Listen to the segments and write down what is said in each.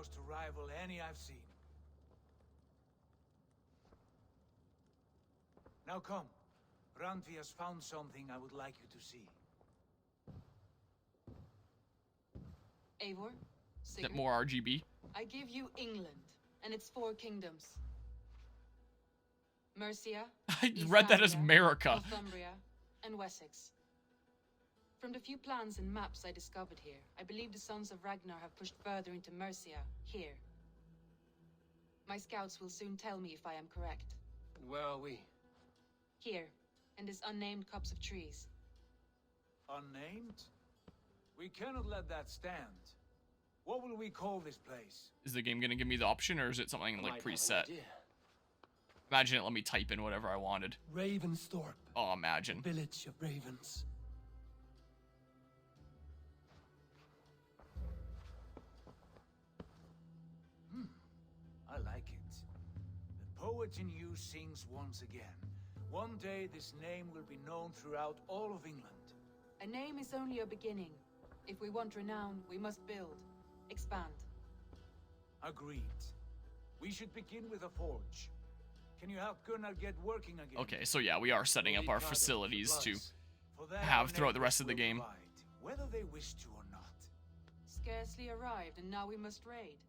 house to rival any I've seen. Now come. Randvi has found something I would like you to see. Eivor, Is Sigurd, that more RGB? I give you England and its 4 kingdoms. Mercia, I East read that as Anglia, America. Northumbria, and Wessex. From the few plans and maps I discovered here, I believe the Sons of Ragnar have pushed further into Mercia, here. My scouts will soon tell me if I am correct. And where are we? Here, in this unnamed copse of trees. Unnamed? We cannot let that stand. What will we call this place? Is the game gonna give me the option, or is it something I like might have an preset? idea. Imagine it let me type in whatever I wanted. Ravensthorpe, Oh, imagine. village of ravens. I like it. The poet in you sings once again. One day this name will be known throughout all of England. A name is only a beginning. If we want renown, we must build, expand. Agreed. We should begin with a forge. Can you help Gunnar get working again? Okay, so yeah, we are setting up our facilities to For that, have our throughout the rest of the neighbors game. will provide, whether they wish to or not. Scarcely arrived, and now we must raid.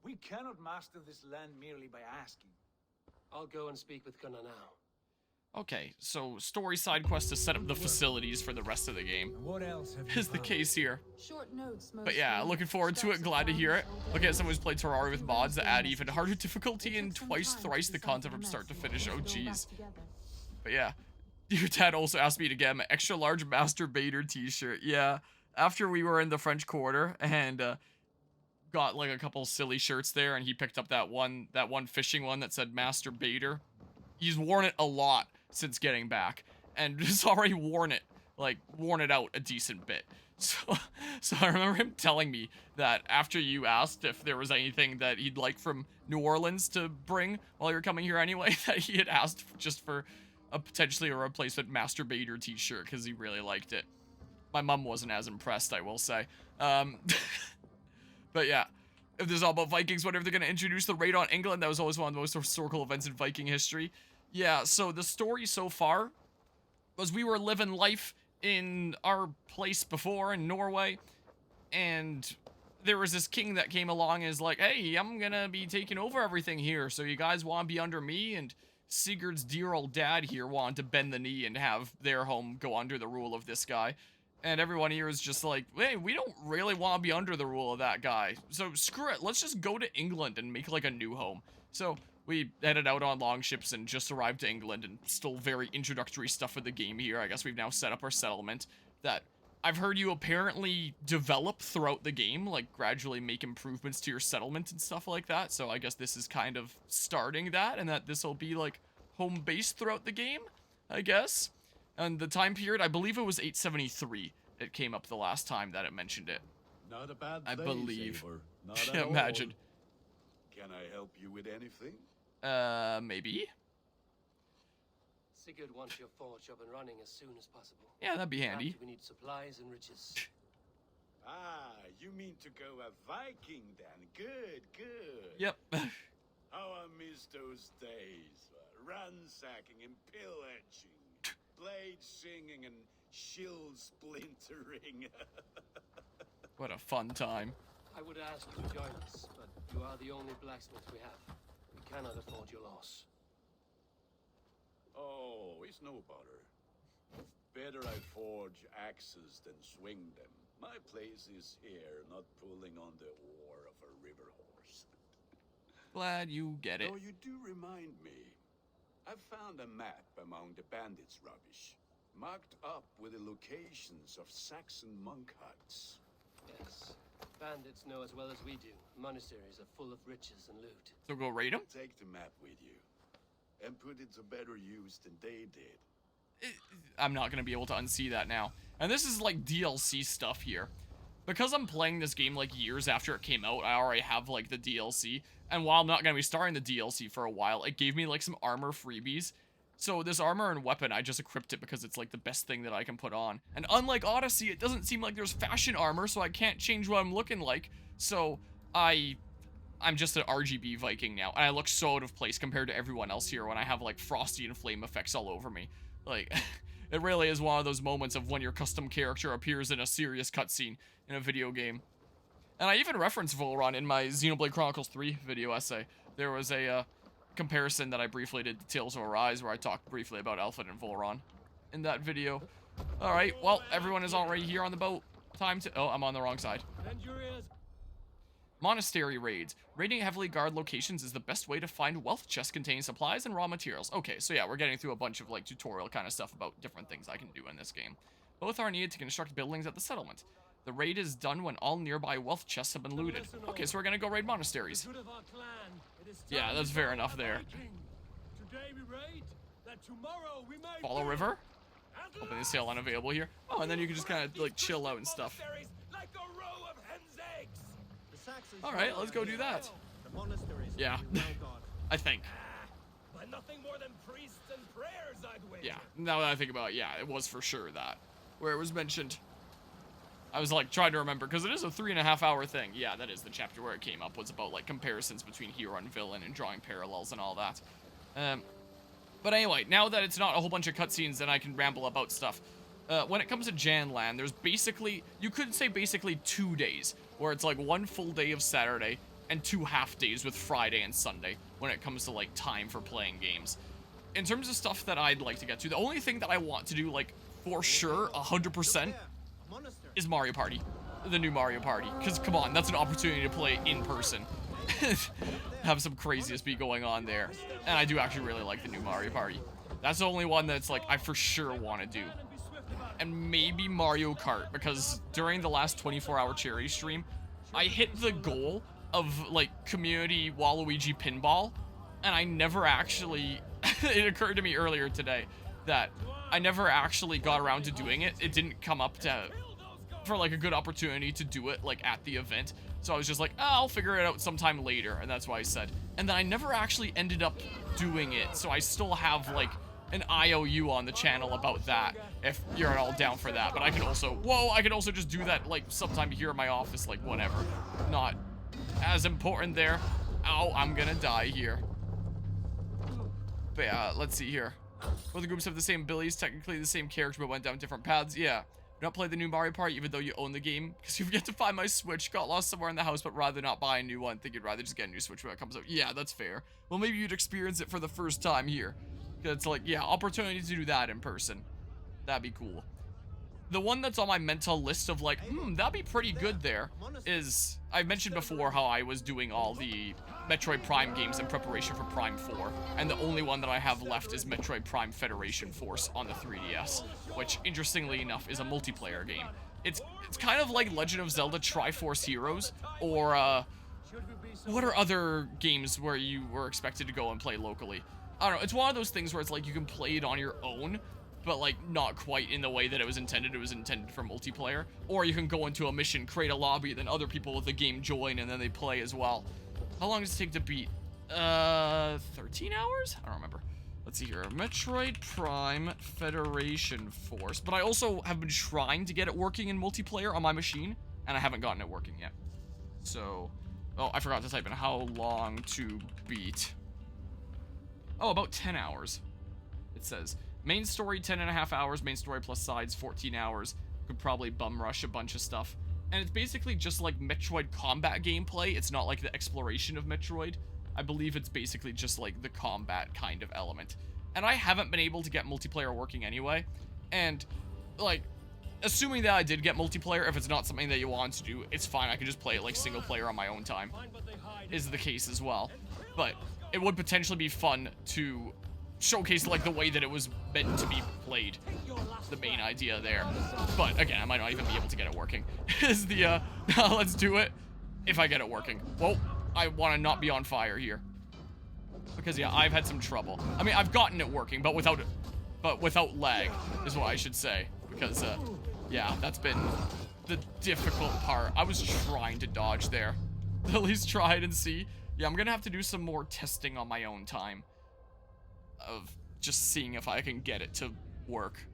We cannot master this land merely by asking. I'll go and speak with Gunnar now. Okay, so story side quest to set up the facilities for the rest of the game What else have you is the found? case here. Short notes, But yeah, looking forward to it, glad to hear it. Look at someone who's played Terraria with mods that add even harder difficulty and twice, thrice the content from start to finish. Oh jeez. But yeah, your dad also asked me to get him an extra large masturbator t-shirt. Yeah, after we were in the French Quarter and got like a couple silly shirts there, and he picked up that one fishing one that said masturbator. He's worn it a lot since getting back, and has already worn it out a decent bit. So I remember him telling me that after you asked if there was anything that he'd like from New Orleans to bring while you're coming here anyway, that he had asked just for potentially a replacement masturbator t-shirt because he really liked it. My mom wasn't as impressed, I will say. But yeah, if this is all about Vikings, whenever they're going to introduce the raid on England, that was always one of the most historical events in Viking history. Yeah, so the story so far was we were living life in our place before in Norway, and there was this king that came along and is like, hey, I'm going to be taking over everything here, so you guys want to be under me? And Sigurd's dear old dad here wanted to bend the knee and have their home go under the rule of this guy. And everyone here is just like, hey, we don't really want to be under the rule of that guy. So screw it, let's just go to England and make like a new home. So we headed out on long ships and just arrived to England, and still very introductory stuff for the game here. I guess we've now set up our settlement that I've heard you apparently develop throughout the game, like gradually make improvements to your settlement and stuff like that. So I guess this is kind of starting that, and that this will be like home base throughout the game, I guess. And the time period, I believe it was 873. It came up the last time that it mentioned it. Not a bad I place, believe. Eivor. Not at all. Imagine. Can I help you with anything? Maybe? Sigurd wants your forge up and running as soon as possible. Yeah, that'd be handy. After we need supplies and riches. Ah, you mean to go a Viking then? Good, good. Yep. How I miss those days. Ransacking and pillaging. Blade singing and shield splintering. What a fun time. I would ask you to join us, but you are the only blacksmith we have. We cannot afford your loss. Oh, it's no bother. Better I forge axes than swing them. My place is here, not pulling on the oar of a river horse. Glad you get it. Though you do remind me. I've found a map among the bandits' rubbish, marked up with the locations of Saxon monk huts. Yes. Bandits know as well as we do. Monasteries are full of riches and loot. So go raid them? Take the map with you, and put it to better use than they did. I'm not going to be able to unsee that now. And this is like DLC stuff here. Because I'm playing this game like years after it came out, I already have like the DLC. And while I'm not going to be starting the DLC for a while, it gave me like some armor freebies. So this armor and weapon, I just equipped it because it's like the best thing that I can put on. And unlike Odyssey, it doesn't seem like there's fashion armor, so I can't change what I'm looking like. So I I'm just an RGB Viking now, and I look so out of place compared to everyone else here when I have, like, frosty and flame effects all over me. Like, it really is one of those moments of when your custom character appears in a serious cutscene in a video game. And I even referenced Volron in my Xenoblade Chronicles 3 video essay. There was a comparison that I briefly did to Tales of Arise, where I talked briefly about Alphen and Volron in that video. Alright, well, everyone is already here on the boat. Time to... Oh, I'm on the wrong side. Monastery raids. Raiding heavily guarded locations is the best way to find wealth chests containing supplies and raw materials. Okay, so yeah, we're getting through a bunch of, like, tutorial kind of stuff about different things I can do in this game. Both are needed to construct buildings at the settlement. The raid is done when all nearby wealth chests have been looted. Okay, so we're gonna go raid monasteries. Yeah, that's fair enough there. Follow river? Open the sail unavailable here. Oh, and then you can just kind of, like, chill out and stuff. Alright, let's go do that. Yeah, I think. Yeah, now that I think about it, yeah, it was for sure that. Where it was mentioned. I was, like, trying to remember, because it is a 3.5-hour thing. Yeah, that is the chapter where it came up, was about, like, comparisons between hero and villain and drawing parallels and all that. But anyway, now that it's not a whole bunch of cutscenes and I can ramble about stuff, when it comes to Janland, there's basically, you could say basically 2 days, where it's like 1 full day of Saturday and 2 half days with Friday and Sunday when it comes to, like, time for playing games. In terms of stuff that I'd like to get to, the only thing that I want to do, like, for sure, 100%, is Mario Party. The new Mario Party. Because, come on, that's an opportunity to play in person. Have some craziest be going on there. And I do actually really like the new Mario Party. That's the only one that's, like, I for sure want to do. And maybe Mario Kart, because during the last 24-hour charity stream, I hit the goal of, like, community Waluigi pinball, and I never actually, it occurred to me earlier today that I never actually got around to doing it. It didn't come up for, like, a good opportunity to do it, like, at the event. So I was just like, oh, I'll figure it out sometime later, and that's why I said. And then I never actually ended up doing it, so I still have, like, an IOU on the channel about that, if you're at all down for that. But I can also, whoa, I can also just do that, like, sometime here in my office, like, whatever. Not as important there. Ow, I'm gonna die here. But yeah, let's see here. Both the groups have the same abilities, technically the same character, but went down different paths. Yeah. Do not play the new Mario Party even though you own the game, because you've yet to find my Switch. Got lost somewhere in the house, but rather not buy a new one. Think you'd rather just get a new Switch when it comes out. Yeah, that's fair. Well, maybe you'd experience it for the first time here. Because it's like, yeah, opportunity to do that in person. That'd be cool. The one that's on my mental list of, like, that'd be pretty good there is, I mentioned before how I was doing all the Metroid Prime games in preparation for Prime 4, and the only one that I have left is Metroid Prime Federation Force on the 3DS, which, interestingly enough, is a multiplayer game. It's kind of like Legend of Zelda Triforce Heroes, or, what are other games where you were expected to go and play locally? I don't know, it's one of those things where it's like you can play it on your own, but, like, not quite in the way that it was intended. It was intended for multiplayer. Or you can go into a mission, create a lobby, then other people with the game join, and then they play as well. How long does it take to beat? 13 hours? I don't remember. Let's see here. Metroid Prime Federation Force. But I also have been trying to get it working in multiplayer on my machine, and I haven't gotten it working yet. So, oh, I forgot to type in how long to beat. Oh, about 10 hours. It says. Main story, 10.5 hours. Main story plus sides, 14 hours. Could probably bum rush a bunch of stuff. And it's basically just like Metroid combat gameplay. It's not like the exploration of Metroid. I believe it's basically just like the combat kind of element. And I haven't been able to get multiplayer working anyway. And, like, assuming that I did get multiplayer, if it's not something that you want to do, it's fine. I can just play it like single player on my own time. Is the case as well. But it would potentially be fun to showcase, like, the way that it was meant to be played. The main idea there. But again, I might not even be able to get it working. Is the let's do it if I get it working. Whoa, I want to not be on fire here, because yeah, I've had some trouble. I mean, I've gotten it working, but without lag is what I should say, because yeah, that's been the difficult part. I was trying to dodge there. At least try it and see. Yeah, I'm gonna have to do some more testing on my own time of just seeing if I can get it to work.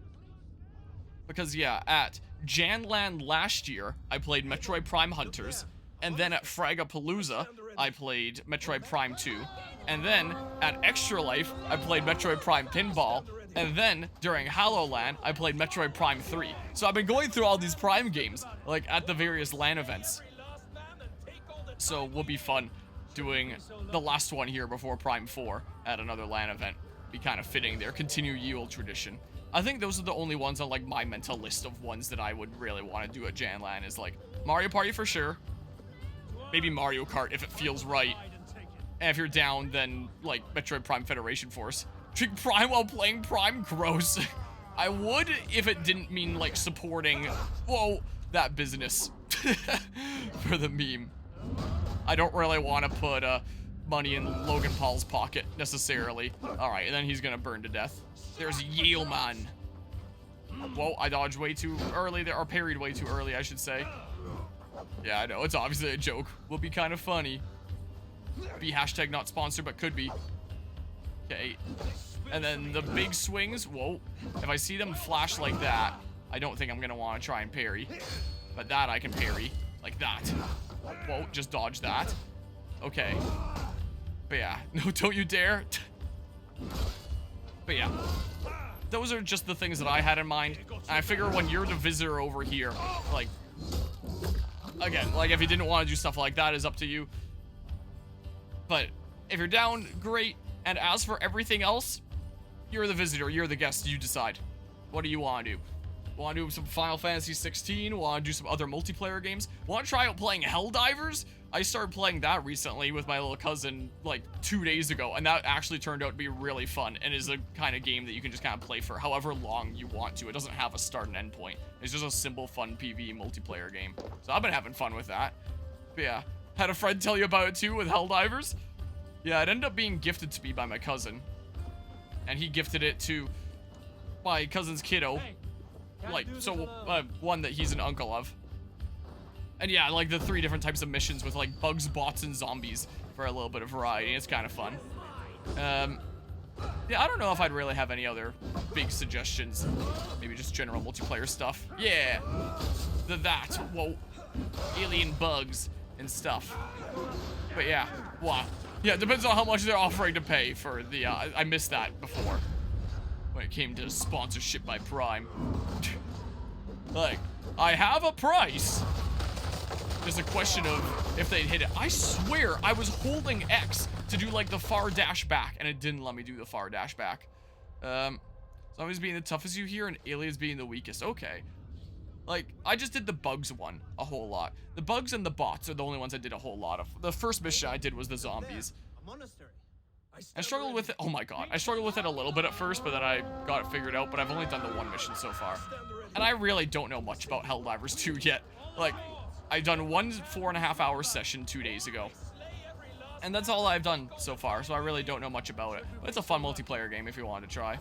Because yeah, at Janland last year, I played Metroid Prime Hunters, and then at Fragapalooza, I played Metroid Prime 2. And then, at Extra Life, I played Metroid Prime Pinball. And then, during HoloLAN, I played Metroid Prime 3. So I've been going through all these Prime games, like, at the various LAN events. So, will be fun doing the last one here before Prime 4 at another LAN event. Be kind of fitting there. Continue ye olde tradition. I think those are the only ones on, like, my mental list of ones that I would really want to do at Jan LAN is, like, Mario Party for sure. Maybe Mario Kart if it feels right. And if you're down, then, like, Metroid Prime Federation Force. Drink Prime while playing Prime? Gross. I would if it didn't mean, like, supporting, whoa, that business for the meme. I don't really want to put money in Logan Paul's pocket, necessarily. Alright, and then he's gonna burn to death. There's Yeoman. Whoa, I dodged way too early there, or parried way too early, I should say. Yeah, I know, it's obviously a joke. Will be kind of funny. Be hashtag not sponsored, but could be. Okay. And then the big swings, whoa. If I see them flash like that, I don't think I'm gonna want to try and parry. But that I can parry. Like that. Whoa, just dodge that. Okay. But yeah, no, don't you dare. But yeah. Those are just the things that I had in mind. And I figure when you're the visitor over here, like, again, like if you didn't want to do stuff like that is up to you. But if you're down, great. And as for everything else, you're the visitor, you're the guest, you decide. What do you want to do? Want to do some Final Fantasy 16? Want to do some other multiplayer games? Want to try out playing Helldivers? I started playing that recently with my little cousin like 2 days ago, and that actually turned out to be really fun and is a kind of game that you can just kind of play for however long you want to. It doesn't have a start and end point. It's just a simple, fun PvE multiplayer game. So I've been having fun with that. But yeah, had a friend tell you about it too with Helldivers? Yeah, it ended up being gifted to me by my cousin. And he gifted it to my cousin's kiddo. Like, so, one that he's an uncle of. And yeah, like the 3 different types of missions with like bugs, bots, and zombies for a little bit of variety. It's kind of fun. Yeah, I don't know if I'd really have any other big suggestions. Maybe just general multiplayer stuff. Yeah, that, whoa, alien bugs and stuff. But yeah, wow. Yeah, it depends on how much they're offering to pay for the, I missed that before. When it came to sponsorship by Prime. Like, I have a price. There's a question of if they'd hit it. I swear I was holding X to do like the far dash back, and it didn't let me do the far dash back. Zombies being the toughest you hear and aliens being the weakest. Okay. Like, I just did the bugs one a whole lot. The bugs and the bots are the only ones I did a whole lot of. The first mission I did was the zombies. I struggled with it. Oh my god. I struggled with it a little bit at first, but then I got it figured out. But I've only done the 1 mission so far. And I really don't know much about Helldivers 2 yet. Like, I've done one 4.5-hour session 2 days ago. And that's all I've done so far, so I really don't know much about it. But it's a fun multiplayer game if you want to try.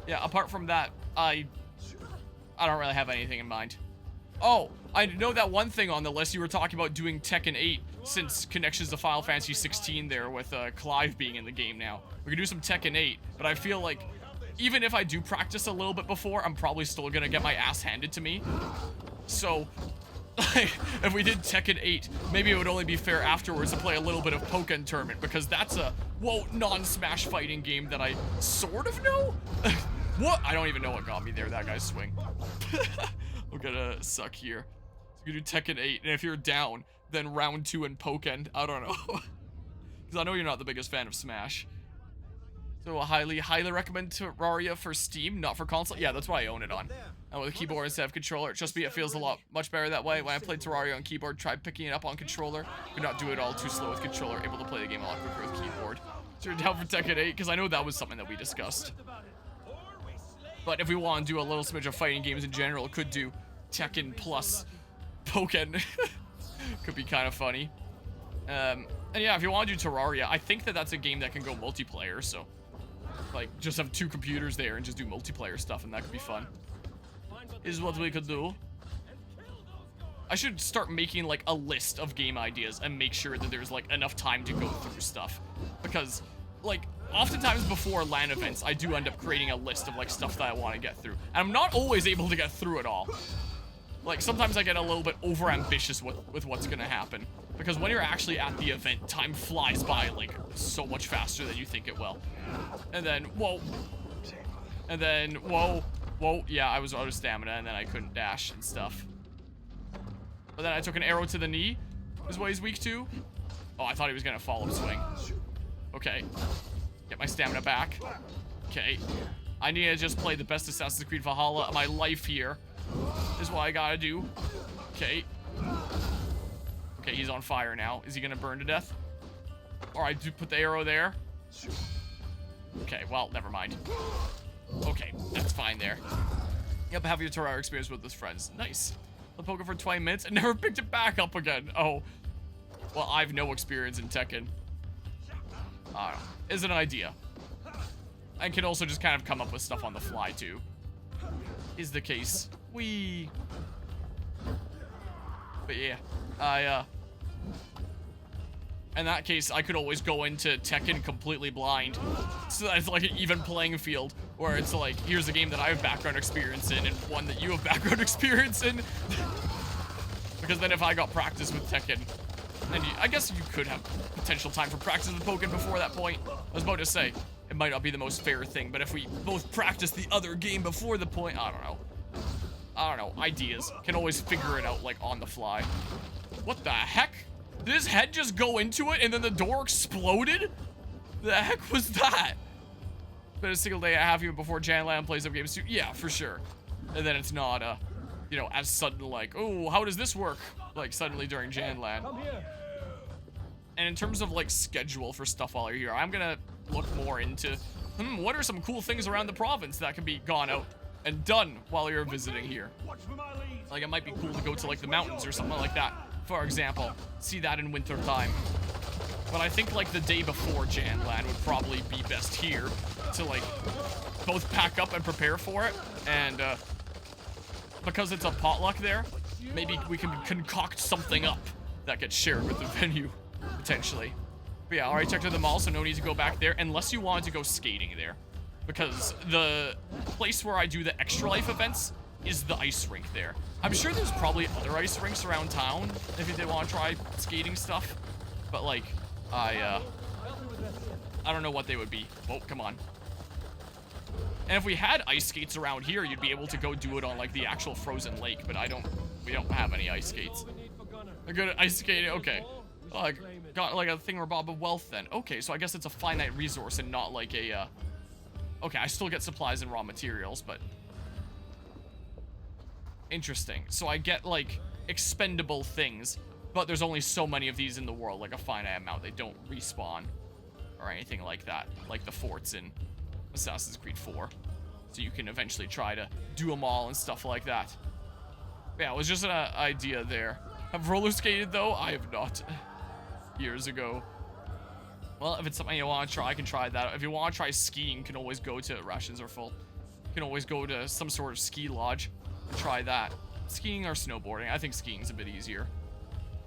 Yeah, apart from that, I don't really have anything in mind. Oh, I know that one thing on the list. You were talking about doing Tekken 8 since connections to Final Fantasy 16 there with Clive being in the game now. We could do some Tekken 8, but I feel like even if I do practice a little bit before, I'm probably still gonna get my ass handed to me. So, if we did Tekken 8, maybe it would only be fair afterwards to play a little bit of Pokken Tournament, because that's a, whoa, non-Smash fighting game that I sort of know? What? I don't even know what got me there, that guy's swing. We're gonna suck here. So we can do Tekken 8, and if you're down, then round 2 and Pokken. I don't know. Because I know you're not the biggest fan of Smash. So I highly recommend Terraria for Steam, not for console. Yeah, that's why I own it on. And with a keyboard instead of controller. Trust me, it feels a lot much better that way. When I played Terraria on keyboard, tried picking it up on controller. Could not do it all too slow with controller. Able to play the game a lot quicker with keyboard. So you're down for Tekken 8, because I know that was something that we discussed. But if we want to do a little smidge of fighting games in general, could do Tekken plus Pokken. Could be kind of funny. And yeah, if you want to do Terraria, I think that that's a game that can go multiplayer, so like just have 2 computers there and just do multiplayer stuff, and that could be fun. Is what we could do. I should start making like a list of game ideas and make sure that there's like enough time to go through stuff, because like oftentimes before LAN events I do end up creating a list of like stuff that I want to get through, and I'm not always able to get through it all. Like, sometimes I get a little bit over-ambitious with what's gonna happen. Because when you're actually at the event, time flies by, like, so much faster than you think it will. And then, whoa. And then, whoa. Whoa, yeah, I was out of stamina, and then I couldn't dash and stuff. But then I took an arrow to the knee, is what he's weak to. Oh, I thought he was gonna follow swing. Okay. Get my stamina back. Okay. I need to just play the best Assassin's Creed Valhalla of my life here. Is what I gotta do. Okay. Okay, he's on fire now. Is he gonna burn to death? Or I do put the arrow there. Okay, well, never mind. Okay, that's fine there. Yep, have your Terraria experience with his friends. Nice. I poke it for 20 minutes and never picked it back up again. Oh. Well, I have no experience in Tekken. I don't know. Is an idea. And can also just kind of come up with stuff on the fly, too. Is the case. Whee. But yeah, in that case, I could always go into Tekken completely blind. So that it's like an even playing field, where it's like, here's a game that I have background experience in, and one that you have background experience in. Because then if I got practice with Tekken, then I guess you could have potential time for practice with Pokken before that point. I was about to say, it might not be the most fair thing, but if we both practice the other game before the point, I don't know, ideas. Can always figure it out, like, on the fly. What the heck? Did his head just go into it and then the door exploded? The heck was that? But a single day I have even before Janland plays up games too. Yeah, for sure. And then it's not, you know, as sudden like, oh, how does this work? Like, suddenly during Janland. And in terms of, like, schedule for stuff while you're here, I'm gonna look more into, what are some cool things around the province that can be gone out and done while you're visiting here? Like, it might be cool to go to, like, the mountains or something like that, for example. See that in winter time. But I think, like, the day before Janland would probably be best here to, like, both pack up and prepare for it. And, because it's a potluck there, maybe we can concoct something up that gets shared with the venue, potentially. But yeah, already checked out the mall, so no need to go back there unless you wanted to go skating there. Because the place where I do the Extra Life events is the ice rink there. I'm sure there's probably other ice rinks around town if you did want to try skating stuff. But, like, I don't know what they would be. Oh, come on. And if we had ice skates around here, you'd be able to go do it on, like, the actual frozen lake. But we don't have any ice skates. A good ice skate, okay. Oh, I got, like, a thingamabob of wealth then. Okay, so I guess it's a finite resource and not, like, a, okay, I still get supplies and raw materials, but... Interesting. So I get, like, expendable things, but there's only so many of these in the world, like a finite amount. They don't respawn or anything like that, like the forts in Assassin's Creed 4. So you can eventually try to do them all and stuff like that. But yeah, it was just an idea there. Have roller skated, though? I have not. Years ago. Well, if it's something you want to try, I can try that. If you want to try skiing, you can always go to rations are full. You can always go to some sort of ski lodge and try that. Skiing or snowboarding. I think skiing's a bit easier.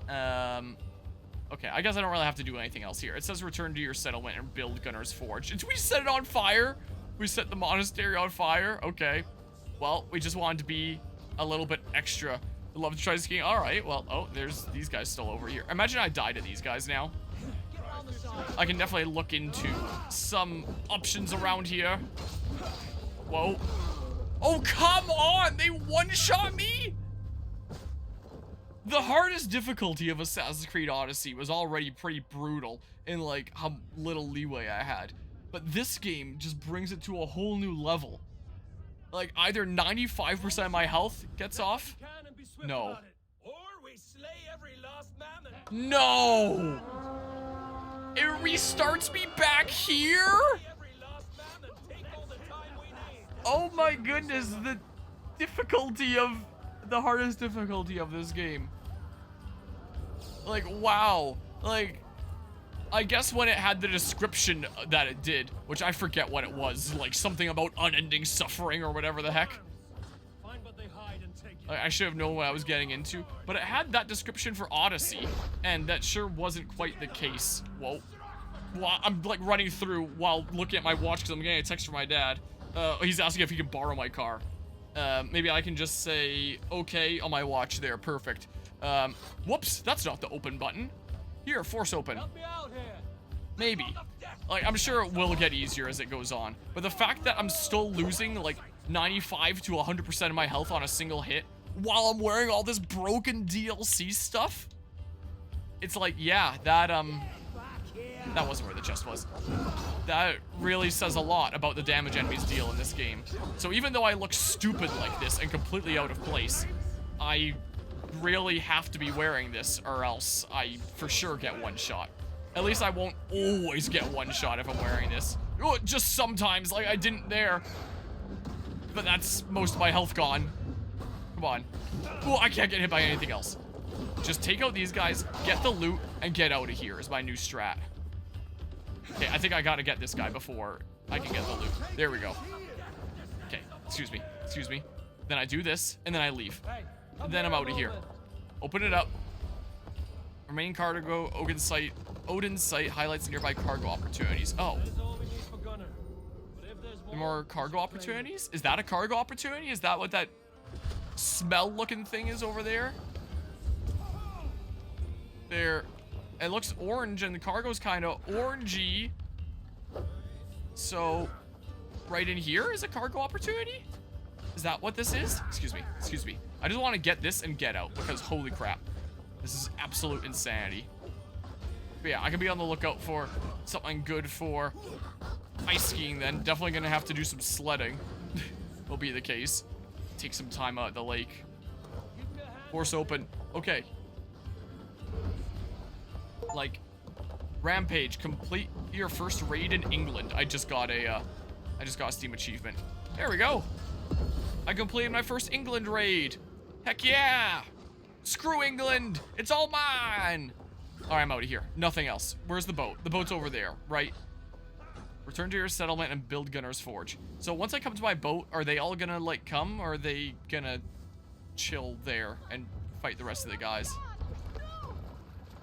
Okay, I guess I don't really have to do anything else here. It says return to your settlement and build Gunner's Forge. Did we set it on fire? We set the monastery on fire? Okay. Well, we just wanted to be a little bit extra. I'd love to try skiing. All right, well, oh, there's these guys still over here. Imagine I die to these guys now. I can definitely look into some options around here. Whoa. Oh, come on! They one-shot me? The hardest difficulty of Assassin's Creed Odyssey was already pretty brutal in, like, how little leeway I had. But this game just brings it to a whole new level. Like, either 95% of my health gets off. No. No! It restarts me back here? Oh my goodness, the hardest difficulty of this game. Like, wow. Like, I guess when it had the description that it did, which I forget what it was, like something about unending suffering or whatever the heck. I should have known what I was getting into, but it had that description for Odyssey, and that sure wasn't quite the case. Whoa. Well, I'm like running through while looking at my watch because I'm getting a text from my dad. He's asking if he can borrow my car. Maybe I can just say, okay, on my watch there. Perfect. Whoops, that's not the open button. Here, force open. Help me out here. Maybe. Like, I'm sure it will get easier as it goes on. But the fact that I'm still losing, like, 95 to 100% of my health on a single hit while I'm wearing all this broken DLC stuff, it's like, yeah, that wasn't where the chest was. That really says a lot about the damage enemies deal in this game. So even though I look stupid like this and completely out of place, I really have to be wearing this or else I for sure get one shot. At least I won't always get one shot if I'm wearing this. Oh, just sometimes, like I didn't there. But that's most of my health gone. Come on. Oh, I can't get hit by anything else. Just take out these guys, get the loot, and get out of here is my new strat. Okay, I think I gotta get this guy before I can get the loot. There we go. Okay, excuse me. Then I do this, and then I leave. And then I'm out of here. Open it up. Remain cargo, Odin's site highlights nearby cargo opportunities. Oh. More cargo opportunities? Is that a cargo opportunity? Is that what that smell-looking thing is over there? There. It looks orange, and the cargo's kind of orangey. So, right in here is a cargo opportunity? Is that what this is? Excuse me. I just want to get this and get out, because holy crap. This is absolute insanity. But yeah, I can be on the lookout for something good for ice skiing then. Definitely gonna have to do some sledding. Will be the case. Take some time out at the lake. Force open. Okay. Like, Rampage, complete your first raid in England. I just got a Steam achievement. There we go. I completed my first England raid. Heck yeah! Screw England! It's all mine! Alright, I'm out of here. Nothing else. Where's the boat? The boat's over there, right? Return to your settlement and build Gunner's Forge. So once I come to my boat, are they all gonna, like, come? Or are they gonna chill there and fight the rest of the guys?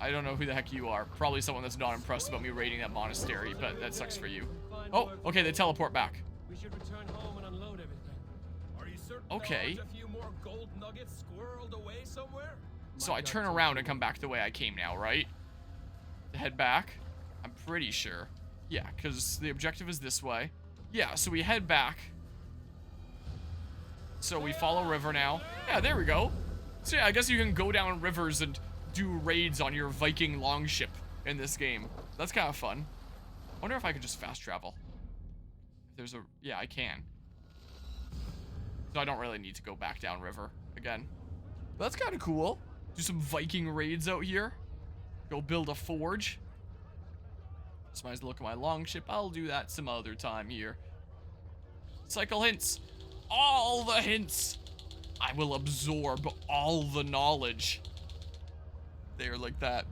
I don't know who the heck you are. Probably someone that's not impressed about me raiding that monastery, but that sucks for you. Oh, okay, they teleport back. We should return home and unload everything. Are you certain Okay. there's a few more gold nuggets squirreled away somewhere? So I turn around and come back the way I came now, right? To head back? I'm pretty sure. Yeah, because the objective is this way. Yeah, so we head back. So we follow river now. Yeah, there we go. So yeah, I guess you can go down rivers and do raids on your Viking longship in this game. That's kind of fun. I wonder if I could just fast travel. There's a... Yeah, I can. So I don't really need to go back down river again. But that's kind of cool. Do some Viking raids out here. Go build a forge. Customize the look of my longship. I'll do that some other time here. Cycle hints. All the hints. I will absorb all the knowledge. There, like that.